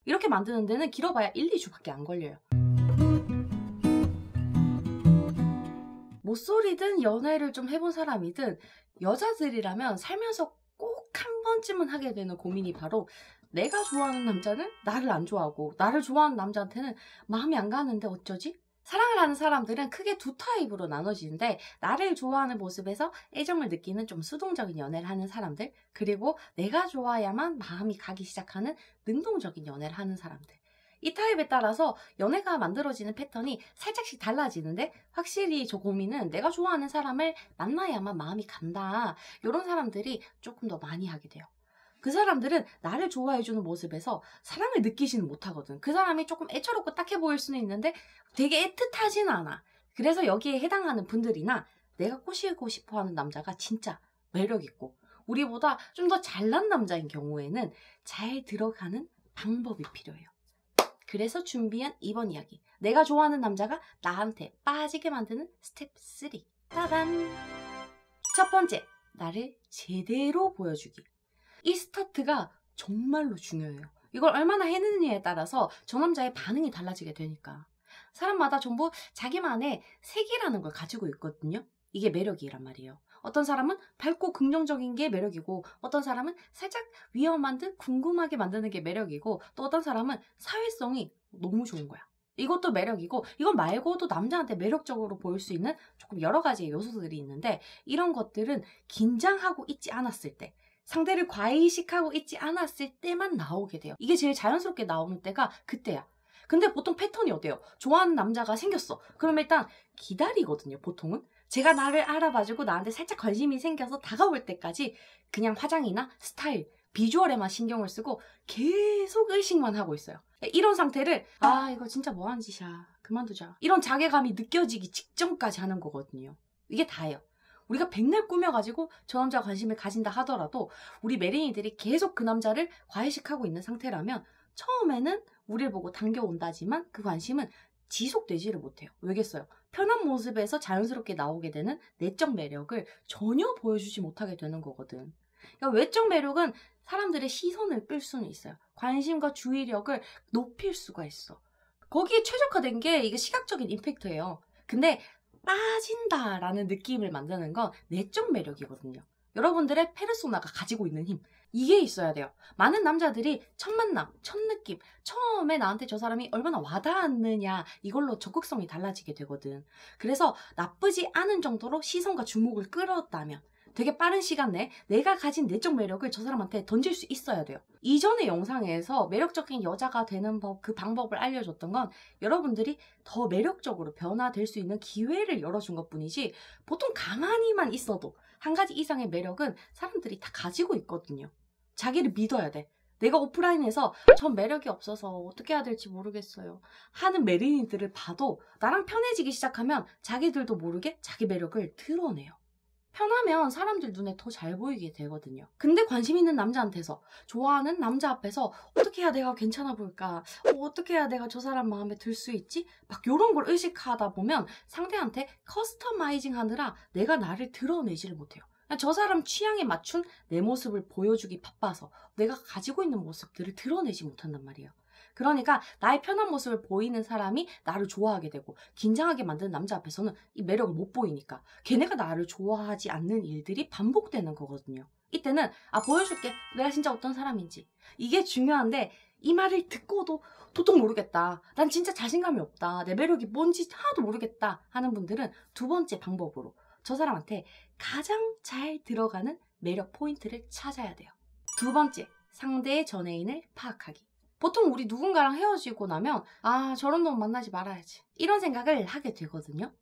이렇게 만드는 데는 길어봐야 1, 2주밖에 안 걸려요. 모쏠이든 연애를 좀 해본 사람이든 여자들이라면 살면서 꼭 한 번쯤은 하게 되는 고민이 바로 내가 좋아하는 남자는 나를 안 좋아하고 나를 좋아하는 남자한테는 마음이 안 가는데 어쩌지? 사랑을 하는 사람들은 크게 두 타입으로 나눠지는데 나를 좋아하는 모습에서 애정을 느끼는 좀 수동적인 연애를 하는 사람들, 그리고 내가 좋아야만 마음이 가기 시작하는 능동적인 연애를 하는 사람들. 이 타입에 따라서 연애가 만들어지는 패턴이 살짝씩 달라지는데 확실히 저 고민은 내가 좋아하는 사람을 만나야만 마음이 간다. 이런 사람들이 조금 더 많이 하게 돼요. 그 사람들은 나를 좋아해주는 모습에서 사랑을 느끼지는 못하거든. 그 사람이 조금 애처롭고 딱해 보일 수는 있는데 되게 애틋하진 않아. 그래서 여기에 해당하는 분들이나 내가 꼬시고 싶어하는 남자가 진짜 매력있고 우리보다 좀 더 잘난 남자인 경우에는 잘 들어가는 방법이 필요해요. 그래서 준비한 이번 이야기, 내가 좋아하는 남자가 나한테 빠지게 만드는 스텝 3. 따단! 첫 번째, 나를 제대로 보여주기. 이 스타트가 정말로 중요해요. 이걸 얼마나 해내느냐에 따라서 저 남자의 반응이 달라지게 되니까. 사람마다 전부 자기만의 색이라는 걸 가지고 있거든요. 이게 매력이란 말이에요. 어떤 사람은 밝고 긍정적인 게 매력이고, 어떤 사람은 살짝 위험한 듯 궁금하게 만드는 게 매력이고, 또 어떤 사람은 사회성이 너무 좋은 거야. 이것도 매력이고, 이건 말고도 남자한테 매력적으로 보일 수 있는 조금 여러 가지의 요소들이 있는데, 이런 것들은 긴장하고 있지 않았을 때, 상대를 과의식하고 있지 않았을 때만 나오게 돼요. 이게 제일 자연스럽게 나오는 때가 그때야. 근데 보통 패턴이 어때요? 좋아하는 남자가 생겼어. 그럼 일단 기다리거든요, 보통은. 제가 나를 알아봐주고 나한테 살짝 관심이 생겨서 다가올 때까지 그냥 화장이나 스타일, 비주얼에만 신경을 쓰고 계속 의식만 하고 있어요. 이런 상태를 이거 진짜 뭐하는 짓이야, 그만두자, 이런 자괴감이 느껴지기 직전까지 하는 거거든요. 이게 다예요. 우리가 백날 꾸며가지고 저 남자가 관심을 가진다 하더라도 우리 매린이들이 계속 그 남자를 과외식하고 있는 상태라면 처음에는 우리를 보고 당겨온다지만 그 관심은 지속되지를 못해요. 왜겠어요? 편한 모습에서 자연스럽게 나오게 되는 내적 매력을 전혀 보여주지 못하게 되는 거거든. 그러니까 외적 매력은 사람들의 시선을 끌 수는 있어요. 관심과 주의력을 높일 수가 있어. 거기에 최적화된 게 이게 시각적인 임팩트예요. 근데 빠진다라는 느낌을 만드는 건 내적 매력이거든요. 여러분들의 페르소나가 가지고 있는 힘, 이게 있어야 돼요. 많은 남자들이 첫 만남, 첫 느낌, 처음에 나한테 저 사람이 얼마나 와닿았느냐, 이걸로 적극성이 달라지게 되거든. 그래서 나쁘지 않은 정도로 시선과 주목을 끌었다면 되게 빠른 시간 내에 내가 가진 내적 매력을 저 사람한테 던질 수 있어야 돼요. 이전의 영상에서 매력적인 여자가 되는 법, 그 방법을 알려줬던 건 여러분들이 더 매력적으로 변화될 수 있는 기회를 열어준 것뿐이지, 보통 가만히만 있어도 한 가지 이상의 매력은 사람들이 다 가지고 있거든요. 자기를 믿어야 돼. 내가 오프라인에서 전 매력이 없어서 어떻게 해야 될지 모르겠어요 하는 매린이들을 봐도 나랑 편해지기 시작하면 자기들도 모르게 자기 매력을 드러내요. 편하면 사람들 눈에 더 잘 보이게 되거든요. 근데 관심 있는 남자한테서, 좋아하는 남자 앞에서 어떻게 해야 내가 괜찮아 보일까? 어떻게 해야 내가 저 사람 마음에 들 수 있지? 막 이런 걸 의식하다 보면 상대한테 커스터마이징 하느라 내가 나를 드러내지를 못해요. 저 사람 취향에 맞춘 내 모습을 보여주기 바빠서 내가 가지고 있는 모습들을 드러내지 못한단 말이에요. 그러니까 나의 편한 모습을 보이는 사람이 나를 좋아하게 되고, 긴장하게 만드는 남자 앞에서는 이 매력을 못 보이니까 걔네가 나를 좋아하지 않는 일들이 반복되는 거거든요. 이때는 보여줄게, 내가 진짜 어떤 사람인지. 이게 중요한데 이 말을 듣고도 도통 모르겠다, 난 진짜 자신감이 없다, 내 매력이 뭔지 하나도 모르겠다 하는 분들은 두 번째 방법으로 저 사람한테 가장 잘 들어가는 매력 포인트를 찾아야 돼요. 두 번째, 상대의 전애인을 파악하기. 보통 우리 누군가랑 헤어지고 나면 저런 놈 만나지 말아야지, 이런 생각을 하게 되거든요.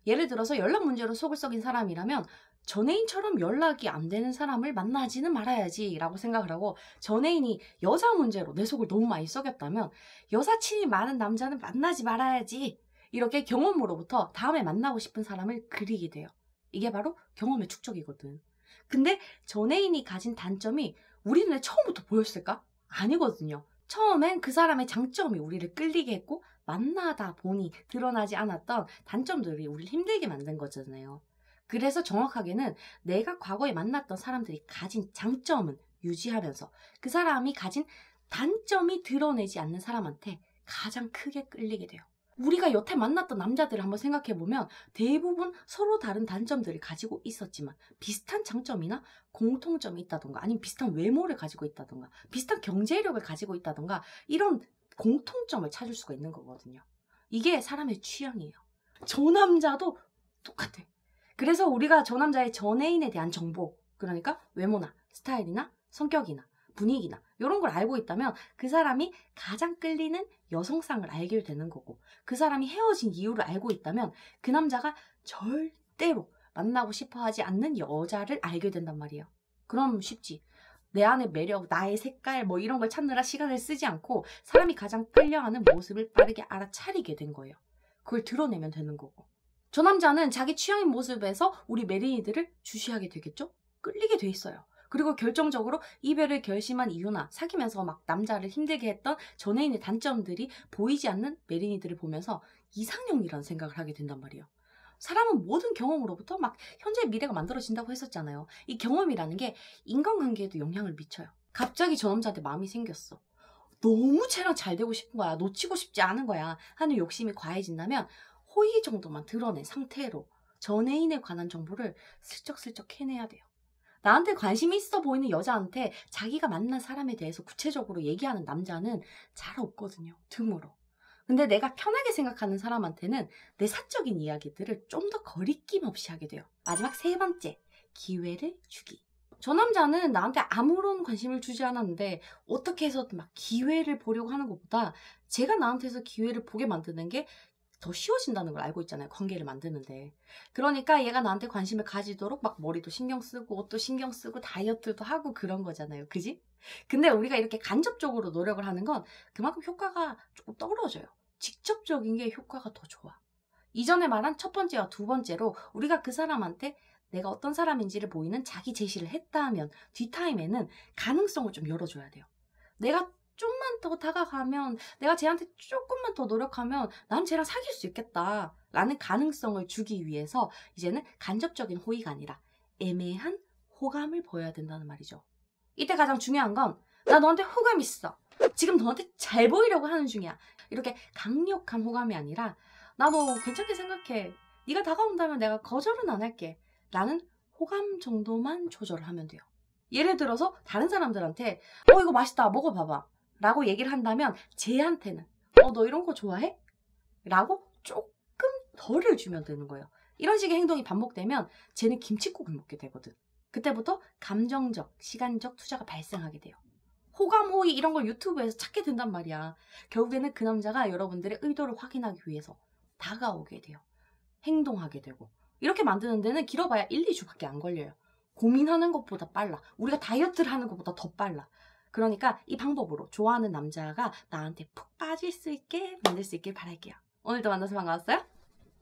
예를 들어서 연락 문제로 속을 썩인 사람이라면 전애인처럼 연락이 안 되는 사람을 만나지는 말아야지 라고 생각을 하고, 전애인이 여자 문제로 내 속을 너무 많이 썩였다면 여사친이 많은 남자는 만나지 말아야지, 이렇게 경험으로부터 다음에 만나고 싶은 사람을 그리게 돼요. 이게 바로 경험의 축적이거든. 근데 전애인이 가진 단점이 우리 눈에 처음부터 보였을까? 아니거든요. 처음엔 그 사람의 장점이 우리를 끌리게 했고, 만나다 보니 드러나지 않았던 단점들이 우리를 힘들게 만든 거잖아요. 그래서 정확하게는 내가 과거에 만났던 사람들이 가진 장점은 유지하면서 그 사람이 가진 단점이 드러내지 않는 사람한테 가장 크게 끌리게 돼요. 우리가 여태 만났던 남자들을 한번 생각해보면 대부분 서로 다른 단점들을 가지고 있었지만 비슷한 장점이나 공통점이 있다던가 아니면 비슷한 외모를 가지고 있다던가 비슷한 경제력을 가지고 있다던가 이런 공통점을 찾을 수가 있는 거거든요. 이게 사람의 취향이에요. 저 남자도 똑같아. 그래서 우리가 저 남자의 전애인에 대한 정보, 그러니까 외모나 스타일이나 성격이나 분위기나 이런 걸 알고 있다면 그 사람이 가장 끌리는 여성상을 알게 되는 거고, 그 사람이 헤어진 이유를 알고 있다면 그 남자가 절대로 만나고 싶어 하지 않는 여자를 알게 된단 말이에요. 그럼 쉽지. 내 안의 매력, 나의 색깔 뭐 이런 걸 찾느라 시간을 쓰지 않고 사람이 가장 끌려하는 모습을 빠르게 알아차리게 된 거예요. 그걸 드러내면 되는 거고. 저 남자는 자기 취향인 모습에서 우리 메린이들을 주시하게 되겠죠? 끌리게 돼 있어요. 그리고 결정적으로 이별을 결심한 이유나 사귀면서 막 남자를 힘들게 했던 전애인의 단점들이 보이지 않는 메린이들을 보면서 이상형이라는 생각을 하게 된단 말이에요. 사람은 모든 경험으로부터 막 현재의 미래가 만들어진다고 했었잖아요. 이 경험이라는 게 인간관계에도 영향을 미쳐요. 갑자기 저 남자한테 마음이 생겼어. 너무 쟤랑 잘 되고 싶은 거야. 놓치고 싶지 않은 거야. 하는 욕심이 과해진다면 호의 정도만 드러낸 상태로 전애인에 관한 정보를 슬쩍슬쩍 해내야 돼요. 나한테 관심이 있어 보이는 여자한테 자기가 만난 사람에 대해서 구체적으로 얘기하는 남자는 잘 없거든요. 드물어. 근데 내가 편하게 생각하는 사람한테는 내 사적인 이야기들을 좀 더 거리낌 없이 하게 돼요. 마지막 3번째, 기회를 주기. 저 남자는 나한테 아무런 관심을 주지 않았는데 어떻게 해서든 막 기회를 보려고 하는 것보다 제가 나한테서 기회를 보게 만드는 게 더 쉬워진다는 걸 알고 있잖아요. 관계를 만드는데. 그러니까 얘가 나한테 관심을 가지도록 막 머리도 신경 쓰고 옷도 신경 쓰고 다이어트도 하고 그런 거잖아요. 그지? 근데 우리가 이렇게 간접적으로 노력을 하는 건 그만큼 효과가 조금 떨어져요. 직접적인 게 효과가 더 좋아. 이전에 말한 첫 번째와 두 번째로 우리가 그 사람한테 내가 어떤 사람인지를 보이는 자기 제시를 했다 하면 뒷타임에는 가능성을 좀 열어줘야 돼요. 내가 좀만 더 다가가면, 내가 쟤한테 조금만 더 노력하면 난 쟤랑 사귈 수 있겠다 라는 가능성을 주기 위해서 이제는 간접적인 호의가 아니라 애매한 호감을 보여야 된다는 말이죠. 이때 가장 중요한 건 나 너한테 호감 있어. 지금 너한테 잘 보이려고 하는 중이야. 이렇게 강력한 호감이 아니라 나 너 괜찮게 생각해. 네가 다가온다면 내가 거절은 안 할게. 라는 호감 정도만 조절을 하면 돼요. 예를 들어서 다른 사람들한테 이거 맛있다 먹어봐봐 라고 얘기를 한다면 쟤한테는 너 이런 거 좋아해? 라고 조금 덜을 주면 되는 거예요. 이런 식의 행동이 반복되면 쟤는 김칫국을 먹게 되거든. 그때부터 감정적, 시간적 투자가 발생하게 돼요. 호감, 호의 이런 걸 유튜브에서 찾게 된단 말이야. 결국에는 그 남자가 여러분들의 의도를 확인하기 위해서 다가오게 돼요. 행동하게 되고. 이렇게 만드는 데는 길어봐야 1, 2주밖에 안 걸려요. 고민하는 것보다 빨라. 우리가 다이어트를 하는 것보다 더 빨라. 그러니까 이 방법으로 좋아하는 남자가 나한테 푹 빠질 수 있게 만들 수 있길 바랄게요. 오늘도 만나서 반가웠어요.